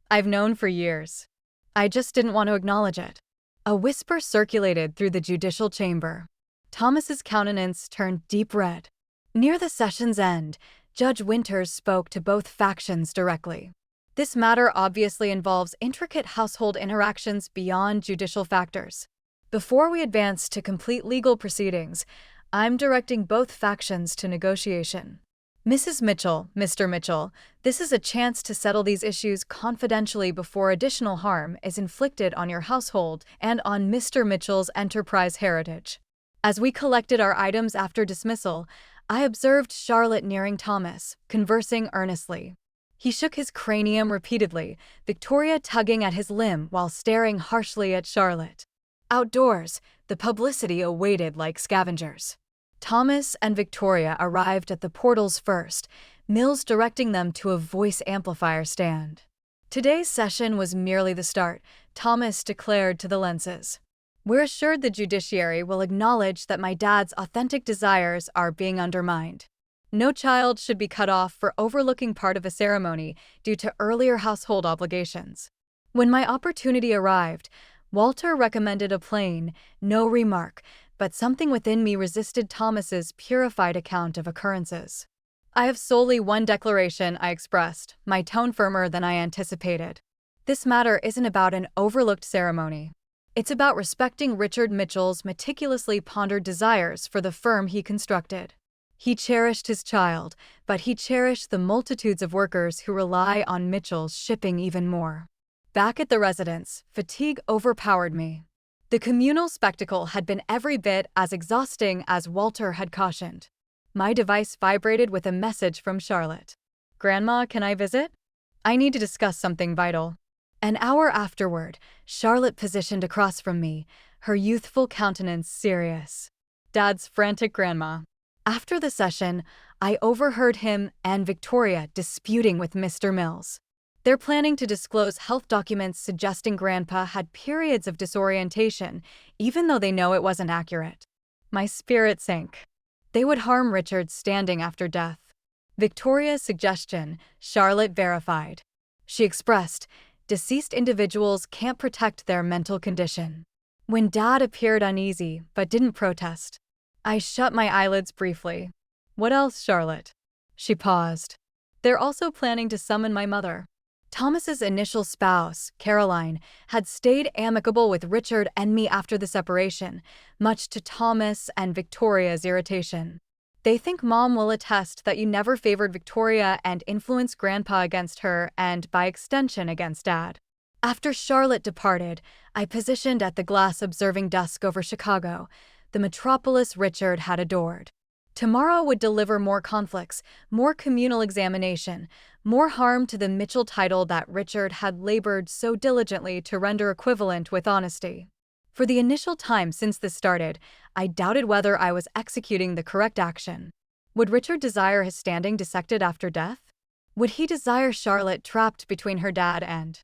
I've known for years. I just didn't want to acknowledge it. A whisper circulated through the judicial chamber. Thomas's countenance turned deep red. Near the session's end, Judge Winters spoke to both factions directly. This matter obviously involves intricate household interactions beyond judicial factors. Before we advance to complete legal proceedings, I'm directing both factions to negotiation. Mrs. Mitchell, Mr. Mitchell, this is a chance to settle these issues confidentially before additional harm is inflicted on your household and on Mr. Mitchell's enterprise heritage. As we collected our items after dismissal, I observed Charlotte nearing Thomas, conversing earnestly. He shook his cranium repeatedly, Victoria tugging at his limb while staring harshly at Charlotte. Outdoors, the publicity awaited like scavengers. Thomas and Victoria arrived at the portals first, Mills directing them to a voice amplifier stand. Today's session was merely the start, Thomas declared to the lenses. We're assured the judiciary will acknowledge that my dad's authentic desires are being undermined. No child should be cut off for overlooking part of a ceremony due to earlier household obligations. When my opportunity arrived, Walter recommended a plain, no remark, but something within me resisted Thomas's purified account of occurrences. I have solely one declaration, I expressed, my tone firmer than I anticipated. This matter isn't about an overlooked ceremony. It's about respecting Richard Mitchell's meticulously pondered desires for the firm he constructed. He cherished his child, but he cherished the multitudes of workers who rely on Mitchell's shipping even more. Back at the residence, fatigue overpowered me. The communal spectacle had been every bit as exhausting as Walter had cautioned. My device vibrated with a message from Charlotte. Grandma, can I visit? I need to discuss something vital. An hour afterward, Charlotte positioned across from me, her youthful countenance serious. Dad's frantic grandma. After the session, I overheard him and Victoria disputing with Mr. Mills. They're planning to disclose health documents suggesting Grandpa had periods of disorientation, even though they know it wasn't accurate. My spirit sank. They would harm Richard's standing after death. Victoria's suggestion, Charlotte verified. She expressed, deceased individuals can't protect their mental condition. When Dad appeared uneasy but didn't protest, I shut my eyelids briefly. What else, Charlotte? She paused. They're also planning to summon my mother. Thomas's initial spouse, Caroline, had stayed amicable with Richard and me after the separation, much to Thomas and Victoria's irritation. They think Mom will attest that you never favored Victoria and influenced Grandpa against her and, by extension, against Dad. After Charlotte departed, I positioned at the glass observing dusk over Chicago, the metropolis Richard had adored. Tomorrow would deliver more conflicts, more communal examination, more harm to the Mitchell title that Richard had labored so diligently to render equivalent with honesty. For the initial time since this started, I doubted whether I was executing the correct action. Would Richard desire his standing dissected after death? Would he desire Charlotte trapped between her dad and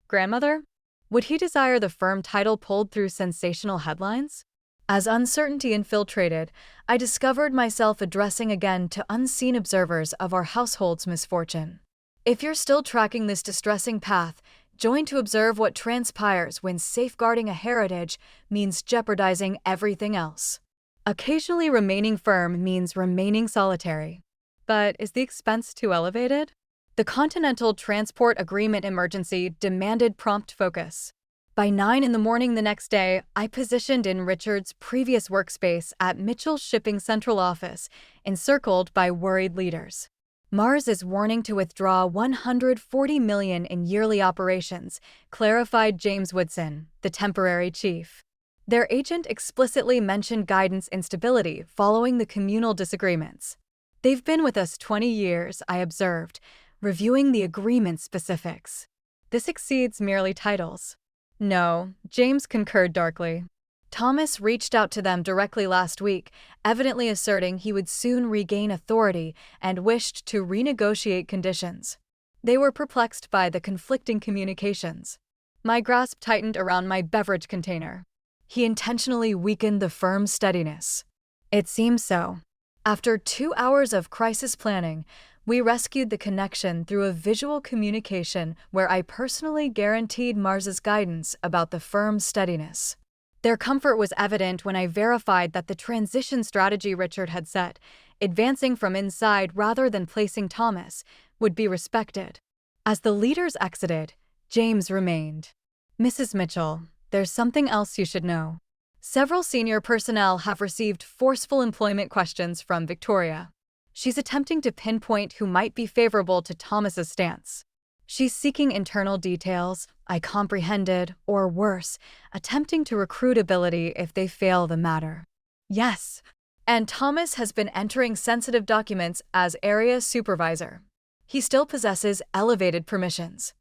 grandmother? Would he desire the firm title pulled through sensational headlines? As uncertainty infiltrated, I discovered myself addressing again to unseen observers of our household's misfortune. If you're still tracking this distressing path, join to observe what transpires when safeguarding a heritage means jeopardizing everything else. Occasionally remaining firm means remaining solitary. But is the expense too elevated? The Continental Transport Agreement emergency demanded prompt focus. By 9 in the morning the next day, I positioned in Richard's previous workspace at Mitchell's Shipping Central Office, encircled by worried leaders. Mars's warning to withdraw $140 million in yearly operations, clarified James Woodson, the temporary chief. Their agent explicitly mentioned guidance instability following the communal disagreements. They've been with us 20 years, I observed, reviewing the agreement specifics. This exceeds merely titles. No, James concurred darkly. Thomas reached out to them directly last week, evidently asserting he would soon regain authority and wished to renegotiate conditions. They were perplexed by the conflicting communications. My grasp tightened around my beverage container. He intentionally weakened the firm's steadiness. It seemed so. After 2 hours of crisis planning, we rescued the connection through a visual communication where I personally guaranteed Mars's guidance about the firm's steadiness. Their comfort was evident when I verified that the transition strategy Richard had set, advancing from inside rather than placing Thomas, would be respected. As the leaders exited, James remained. Mrs. Mitchell, there's something else you should know. Several senior personnel have received forceful employment questions from Victoria. She's attempting to pinpoint who might be favorable to Thomas's stance. She's seeking internal details, I comprehended, or worse, attempting to recruit ability if they fail the matter. Yes, and Thomas has been entering sensitive documents as area supervisor. He still possesses elevated permissions.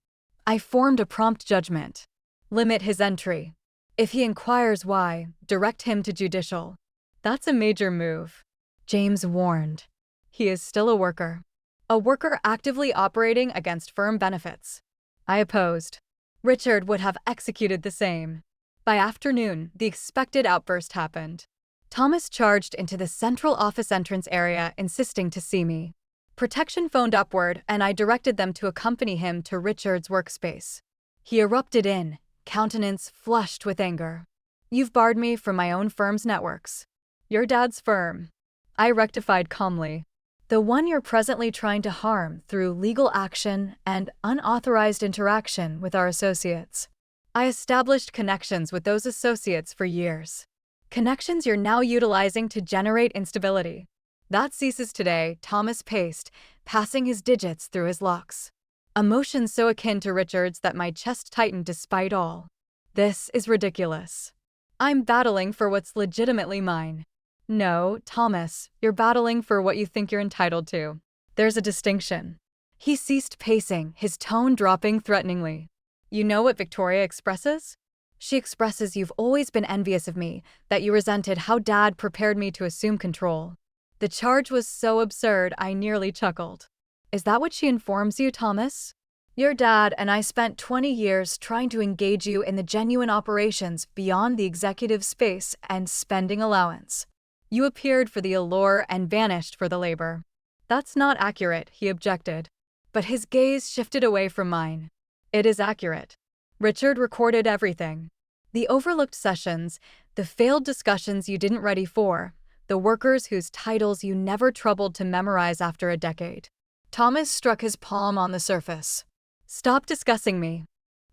I formed a prompt judgment. Limit his entry. If he inquires why, direct him to judicial. That's a major move. James warned. He is still a worker actively operating against firm benefits. I opposed. Richard would have executed the same. By afternoon, the expected outburst happened. Thomas charged into the central office entrance area, insisting to see me. Protection phoned upward, and I directed them to accompany him to Richard's workspace. He erupted in, countenance flushed with anger. You've barred me from my own firm's networks. Your dad's firm. I rectified calmly. The one you're presently trying to harm through legal action and unauthorized interaction with our associates. I established connections with those associates for years. Connections you're now utilizing to generate instability. That ceases today, Thomas paced, passing his digits through his locks. A motion so akin to Richard's that my chest tightened despite all. This is ridiculous. I'm battling for what's legitimately mine. No, Thomas, you're battling for what you think you're entitled to. There's a distinction. He ceased pacing, his tone dropping threateningly. You know what Victoria expresses? She expresses you've always been envious of me, that you resented how Dad prepared me to assume control. The charge was so absurd I nearly chuckled. Is that what she informs you, Thomas? Your dad and I spent 20 years trying to engage you in the genuine operations beyond the executive space and spending allowance. You appeared for the allure and vanished for the labor. That's not accurate, he objected. But his gaze shifted away from mine. It is accurate. Richard recorded everything. The overlooked sessions, the failed discussions you didn't ready for, the workers whose titles you never troubled to memorize after a decade. Thomas struck his palm on the surface. Stop discussing me.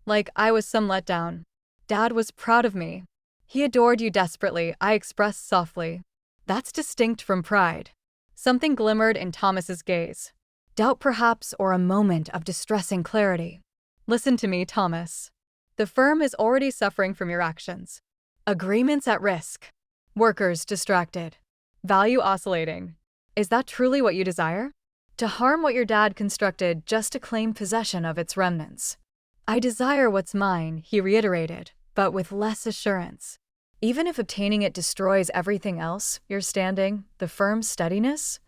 Like I was some letdown. Dad was proud of me. He adored you desperately, I expressed softly. That's distinct from pride. Something glimmered in Thomas's gaze. Doubt perhaps, or a moment of distressing clarity. Listen to me, Thomas. The firm is already suffering from your actions. Agreements at risk. Workers distracted. Value oscillating. Is that truly what you desire? To harm what your dad constructed just to claim possession of its remnants. I desire what's mine, he reiterated, but with less assurance. Even if obtaining it destroys everything else, your standing, the firm's steadiness?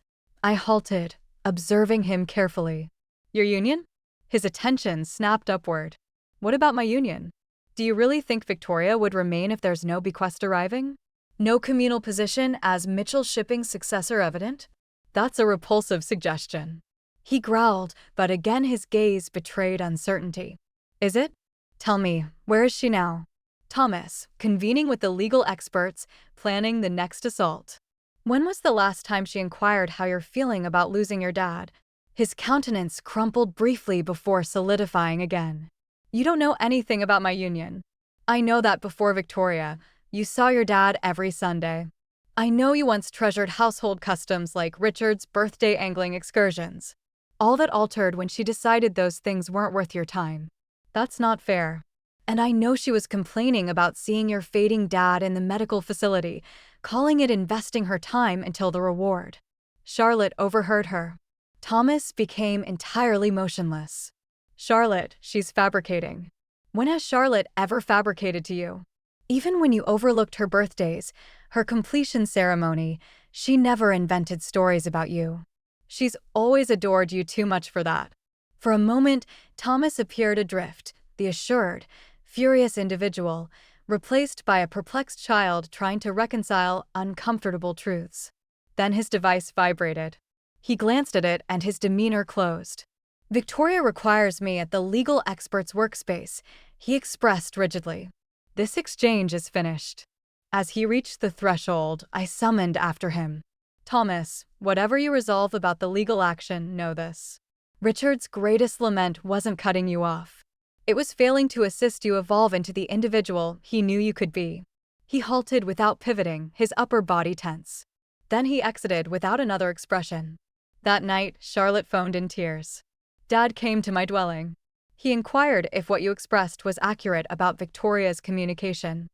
I halted, observing him carefully. Your union? His attention snapped upward. What about my union? Do you really think Victoria would remain if there's no bequest arriving? No communal position as Mitchell Shipping's successor evident? That's a repulsive suggestion. He growled, but again his gaze betrayed uncertainty. Is it? Tell me, where is she now? Thomas, convening with the legal experts, planning the next assault. When was the last time she inquired how you're feeling about losing your dad? His countenance crumpled briefly before solidifying again. You don't know anything about my union. I know that before Victoria, you saw your dad every Sunday. I know you once treasured household customs like Richard's birthday angling excursions. All that altered when she decided those things weren't worth your time. That's not fair. And I know she was complaining about seeing your fading dad in the medical facility, calling it investing her time until the reward. Charlotte overheard her. Thomas became entirely motionless. Charlotte, she's fabricating. When has Charlotte ever fabricated to you? Even when you overlooked her birthdays, her completion ceremony, she never invented stories about you. She's always adored you too much for that. For a moment, Thomas appeared adrift, the assured, furious individual, replaced by a perplexed child trying to reconcile uncomfortable truths. Then his device vibrated. He glanced at it and his demeanor closed. Victoria requires me at the legal expert's workspace, he expressed rigidly. This exchange is finished. As he reached the threshold, I summoned after him. Thomas, whatever you resolve about the legal action, know this. Richard's greatest lament wasn't cutting you off. It was failing to assist you evolve into the individual he knew you could be. He halted without pivoting, his upper body tense. Then he exited without another expression. That night, Charlotte phoned in tears. Dad came to my dwelling. He inquired if what you expressed was accurate about Victoria's communication.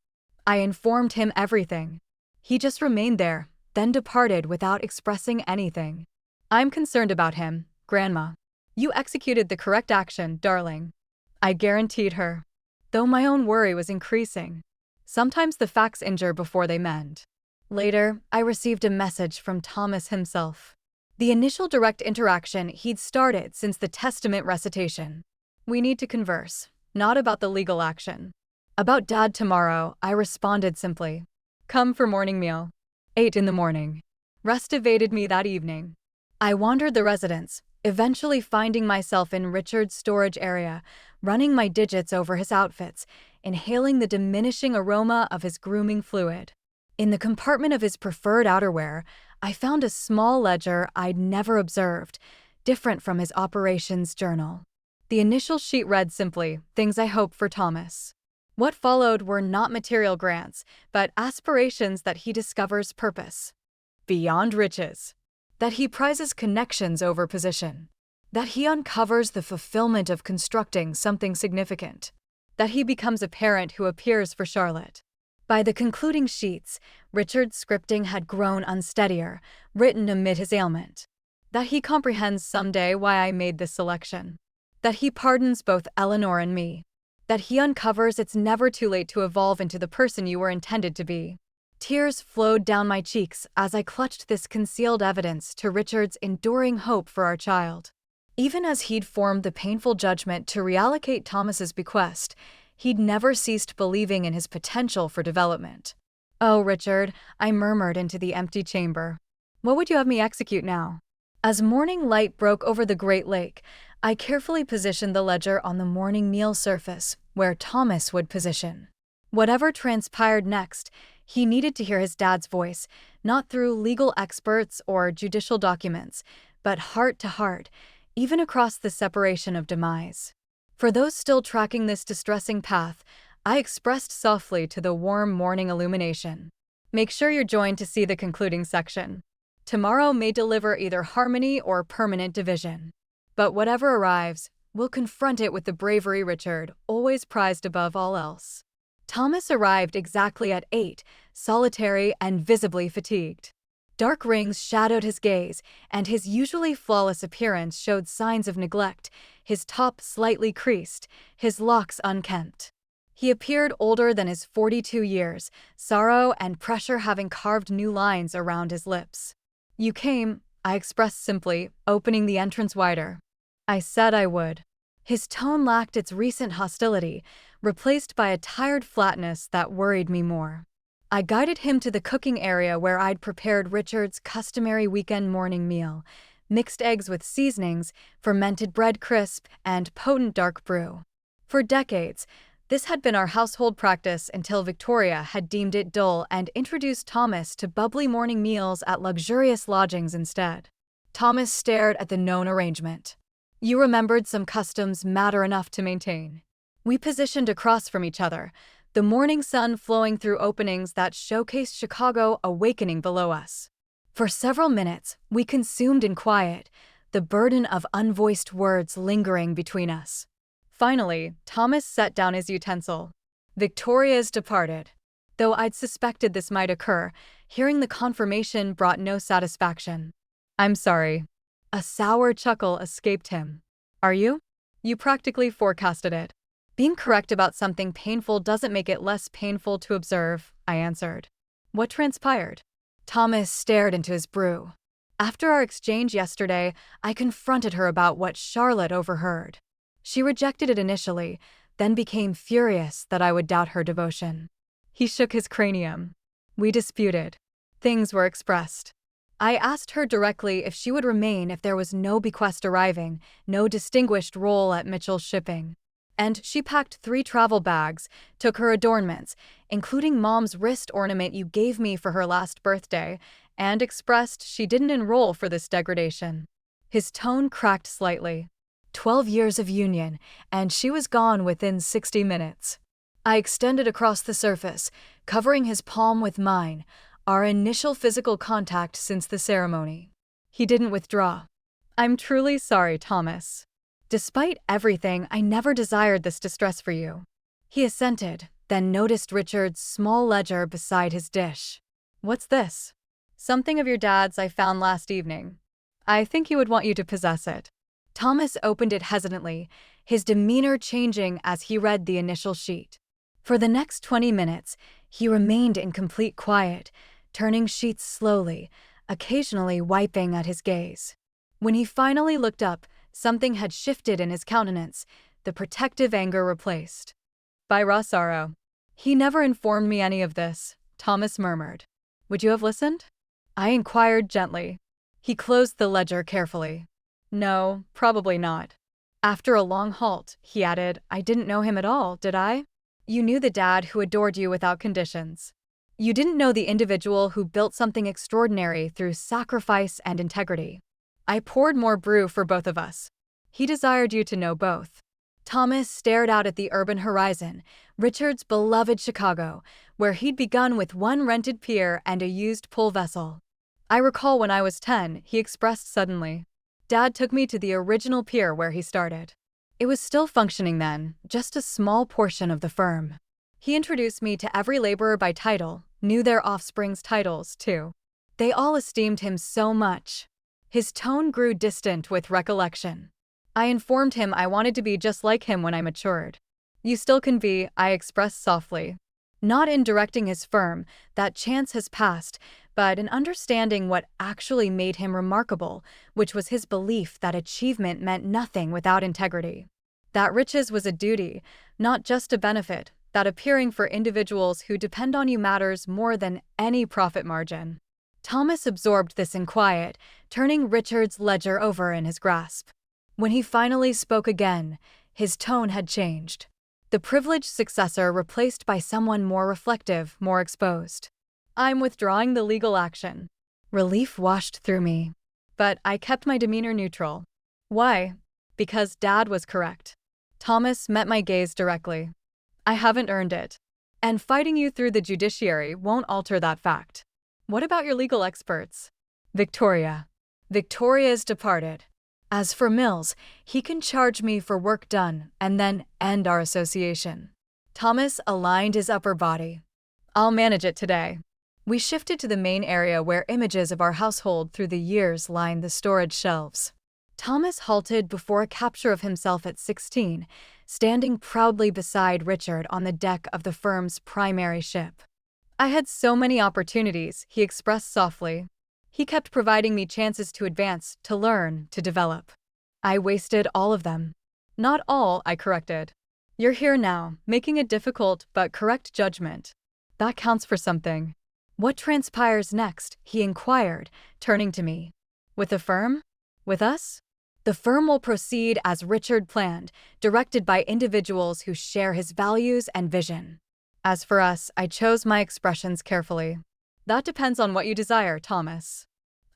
I informed him everything. He just remained there, then departed without expressing anything. I'm concerned about him, Grandma. You executed the correct action, darling. I guaranteed her. Though my own worry was increasing. Sometimes the facts injure before they mend. Later, I received a message from Thomas himself. The initial direct interaction he'd started since the testament recitation. We need to converse, not about the legal action. About Dad tomorrow, I responded simply. Come for morning meal. 8 in the morning. Rest evaded me that evening. I wandered the residence, eventually finding myself in Richard's storage area, running my digits over his outfits, inhaling the diminishing aroma of his grooming fluid. In the compartment of his preferred outerwear, I found a small ledger I'd never observed, different from his operations journal. The initial sheet read simply, Things I hope for Thomas. What followed were not material grants, but aspirations that he discovers purpose. Beyond riches. That he prizes connections over position. That he uncovers the fulfillment of constructing something significant. That he becomes a parent who appears for Charlotte. By the concluding sheets, Richard's scripting had grown unsteadier, written amid his ailment. That he comprehends someday why I made this selection. That he pardons both Eleanor and me. That he uncovers it's never too late to evolve into the person you were intended to be. Tears flowed down my cheeks as I clutched this concealed evidence to Richard's enduring hope for our child. Even as he'd formed the painful judgment to reallocate Thomas's bequest, he'd never ceased believing in his potential for development. Oh, Richard, I murmured into the empty chamber. What would you have me execute now? As morning light broke over the Great Lake, I carefully positioned the ledger on the morning meal surface, where Thomas would position. Whatever transpired next, he needed to hear his dad's voice, not through legal experts or judicial documents, but heart to heart, even across the separation of demise. For those still tracking this distressing path, I expressed softly to the warm morning illumination. Make sure you're joined to see the concluding section. Tomorrow may deliver either harmony or permanent division. But whatever arrives, we'll confront it with the bravery Richard always prized above all else. Thomas arrived exactly at 8, solitary and visibly fatigued. Dark rings shadowed his gaze, and his usually flawless appearance showed signs of neglect, his top slightly creased, his locks unkempt. He appeared older than his 42 years, sorrow and pressure having carved new lines around his lips. "You came," I expressed simply, opening the entrance wider. "I said I would." His tone lacked its recent hostility, replaced by a tired flatness that worried me more. I guided him to the cooking area where I'd prepared Richard's customary weekend morning meal: mixed eggs with seasonings, fermented bread crisp, and potent dark brew. For decades, this had been our household practice until Victoria had deemed it dull and introduced Thomas to bubbly morning meals at luxurious lodgings instead. Thomas stared at the known arrangement. You remembered some customs matter enough to maintain. We positioned across from each other, the morning sun flowing through openings that showcased Chicago awakening below us. For several minutes, we consumed in quiet, the burden of unvoiced words lingering between us. Finally, Thomas set down his utensil. Victoria's departed. Though I'd suspected this might occur, hearing the confirmation brought no satisfaction. "I'm sorry." A sour chuckle escaped him. "Are you?" "You practically forecasted it." "Being correct about something painful doesn't make it less painful to observe," I answered. "What transpired?" Thomas stared into his brew. "After our exchange yesterday, I confronted her about what Charlotte overheard. She rejected it initially, then became furious that I would doubt her devotion." He shook his cranium. "We disputed. Things were expressed. I asked her directly if she would remain if there was no bequest arriving, no distinguished role at Mitchell's Shipping. And she packed 3 travel bags, took her adornments, including Mom's wrist ornament you gave me for her last birthday, and expressed she didn't enroll for this degradation." His tone cracked slightly. 12 years of union, and she was gone within 60 minutes. I extended across the surface, covering his palm with mine, our initial physical contact since the ceremony. He didn't withdraw. "I'm truly sorry, Thomas. Despite everything, I never desired this distress for you." He assented, then noticed Richard's small ledger beside his dish. "What's this?" "Something of your dad's I found last evening. I think he would want you to possess it." Thomas opened it hesitantly, his demeanor changing as he read the initial sheet. For the next 20 minutes, he remained in complete quiet, turning sheets slowly, occasionally wiping at his gaze. When he finally looked up, something had shifted in his countenance, the protective anger replaced by raw sorrow. "He never informed me any of this," Thomas murmured. "Would you have listened?" I inquired gently. He closed the ledger carefully. "No, probably not." After a long halt, he added, "I didn't know him at all, did I?" "You knew the dad who adored you without conditions. You didn't know the individual who built something extraordinary through sacrifice and integrity. I poured more brew for both of us. He desired you to know both." Thomas stared out at the urban horizon, Richard's beloved Chicago, where he'd begun with one rented pier and a used pull vessel. "I recall when I was 10, he expressed suddenly. Dad took me to the original pier where he started. It was still functioning then, just a small portion of the firm. He introduced me to every laborer by title, knew their offspring's titles, too. They all esteemed him so much." His tone grew distant with recollection. "I informed him I wanted to be just like him when I matured." "You still can be," I expressed softly. Not in directing his firm, that chance has passed, but in understanding what actually made him remarkable, which was his belief that achievement meant nothing without integrity. That riches was a duty, not just a benefit, that appearing for individuals who depend on you matters more than any profit margin. Thomas absorbed this in quiet, turning Richard's ledger over in his grasp. When he finally spoke again, his tone had changed. The privileged successor replaced by someone more reflective, more exposed. I'm withdrawing the legal action. Relief washed through me. But I kept my demeanor neutral. Why? Because Dad was correct. Thomas met my gaze directly. I haven't earned it. And fighting you through the judiciary won't alter that fact. What about your legal experts? Victoria. Victoria's departed. As for Mills, he can charge me for work done and then end our association. Thomas aligned his upper body. I'll manage it today. We shifted to the main area where images of our household through the years lined the storage shelves. Thomas halted before a capture of himself at 16, standing proudly beside Richard on the deck of the firm's primary ship. I had so many opportunities, he expressed softly. He kept providing me chances to advance, to learn, to develop. I wasted all of them. Not all, I corrected. You're here now, making a difficult but correct judgment. That counts for something. What transpires next? He inquired, turning to me. With the firm? With us? The firm will proceed as Richard planned, directed by individuals who share his values and vision. As for us, I chose my expressions carefully. That depends on what you desire, Thomas.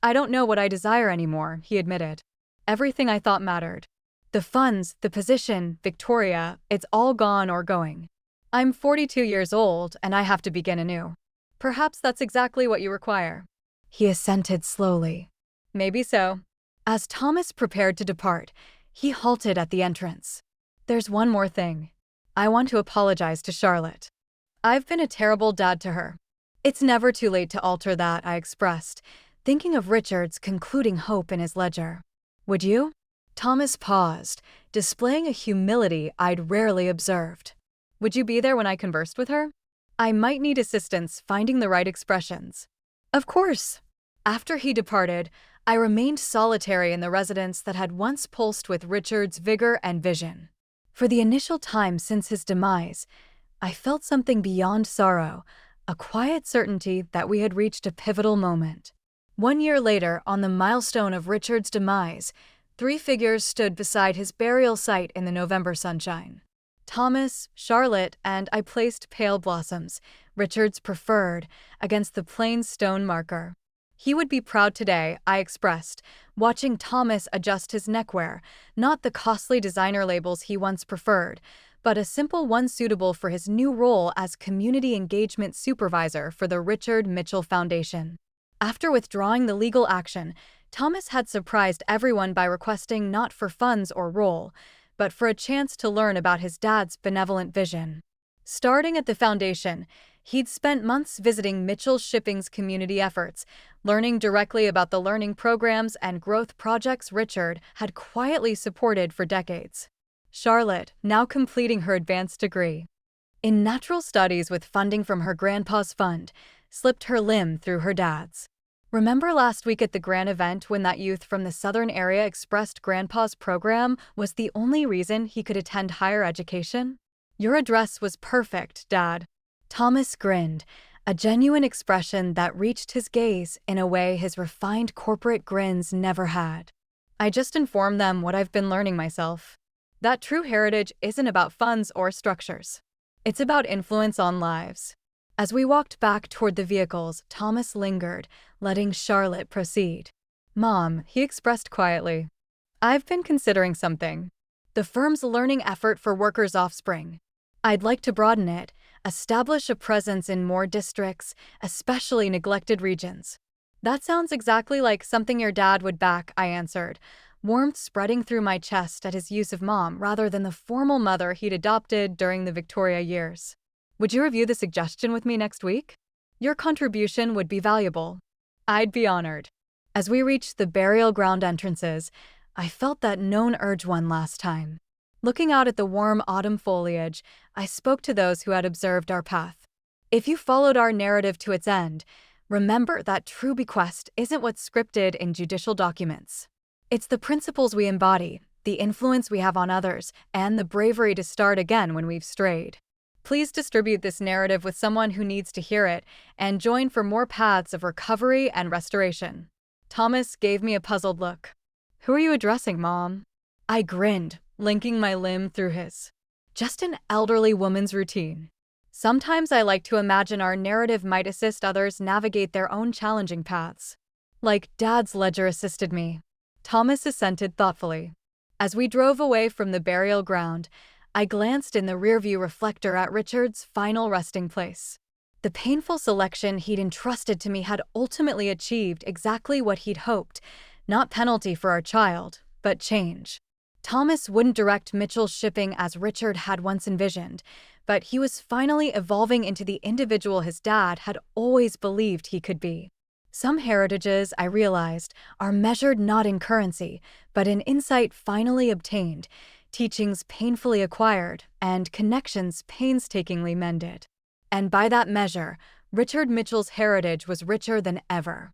I don't know what I desire anymore, he admitted. Everything I thought mattered. The funds, the position, Victoria, it's all gone or going. I'm 42 years old, and I have to begin anew. Perhaps that's exactly what you require. He assented slowly. Maybe so. As Thomas prepared to depart, he halted at the entrance. There's one more thing. I want to apologize to Charlotte. I've been a terrible dad to her. It's never too late to alter that, I expressed, thinking of Richard's concluding hope in his ledger. Would you? Thomas paused, displaying a humility I'd rarely observed. Would you be there when I conversed with her? I might need assistance finding the right expressions. Of course. After he departed, I remained solitary in the residence that had once pulsed with Richard's vigor and vision. For the initial time since his demise, I felt something beyond sorrow, a quiet certainty that we had reached a pivotal moment. 1 year later, on the milestone of Richard's demise, 3 figures stood beside his burial site in the November sunshine. Thomas, Charlotte, and I placed pale blossoms, Richard's preferred, against the plain stone marker. He would be proud today, I expressed, watching Thomas adjust his neckwear, not the costly designer labels he once preferred, but a simple one suitable for his new role as community engagement supervisor for the Richard Mitchell Foundation. After withdrawing the legal action, Thomas had surprised everyone by requesting not for funds or role, but for a chance to learn about his dad's benevolent vision. Starting at the foundation, he'd spent months visiting Mitchell Shipping's community efforts, learning directly about the learning programs and growth projects Richard had quietly supported for decades. Charlotte, now completing her advanced degree in natural studies with funding from her grandpa's fund, slipped her limb through her dad's. Remember last week at the grand event when that youth from the southern area expressed grandpa's program was the only reason he could attend higher education? Your address was perfect, Dad. Thomas grinned, a genuine expression that reached his gaze in a way his refined corporate grins never had. I just informed them what I've been learning myself. That true heritage isn't about funds or structures. It's about influence on lives. As we walked back toward the vehicles, Thomas lingered, letting Charlotte proceed. Mom, he expressed quietly, I've been considering something. The firm's learning effort for workers' offspring. I'd like to broaden it, establish a presence in more districts, especially neglected regions. That sounds exactly like something your dad would back, I answered, warmth spreading through my chest at his use of mom rather than the formal mother he'd adopted during the Victoria years. Would you review the suggestion with me next week? Your contribution would be valuable. I'd be honored. As we reached the burial ground entrances, I felt that known urge one last time. Looking out at the warm autumn foliage, I spoke to those who had observed our path. If you followed our narrative to its end, remember that true bequest isn't what's scripted in judicial documents. It's the principles we embody, the influence we have on others, and the bravery to start again when we've strayed. Please distribute this narrative with someone who needs to hear it, and join for more paths of recovery and restoration. Thomas gave me a puzzled look. Who are you addressing, Mom? I grinned, linking my limb through his. just an elderly woman's routine. Sometimes I like to imagine our narrative might assist others navigate their own challenging paths. Like Dad's ledger assisted me. Thomas assented thoughtfully. As we drove away from the burial ground, I glanced in the rearview reflector at Richard's final resting place. The painful selection he'd entrusted to me had ultimately achieved exactly what he'd hoped, not penalty for our child, but change. Thomas wouldn't direct Mitchell's shipping as Richard had once envisioned, but he was finally evolving into the individual his dad had always believed he could be. Some heritages, I realized, are measured not in currency, but in insight finally obtained, teachings painfully acquired, and connections painstakingly mended. And by that measure, Richard Mitchell's heritage was richer than ever.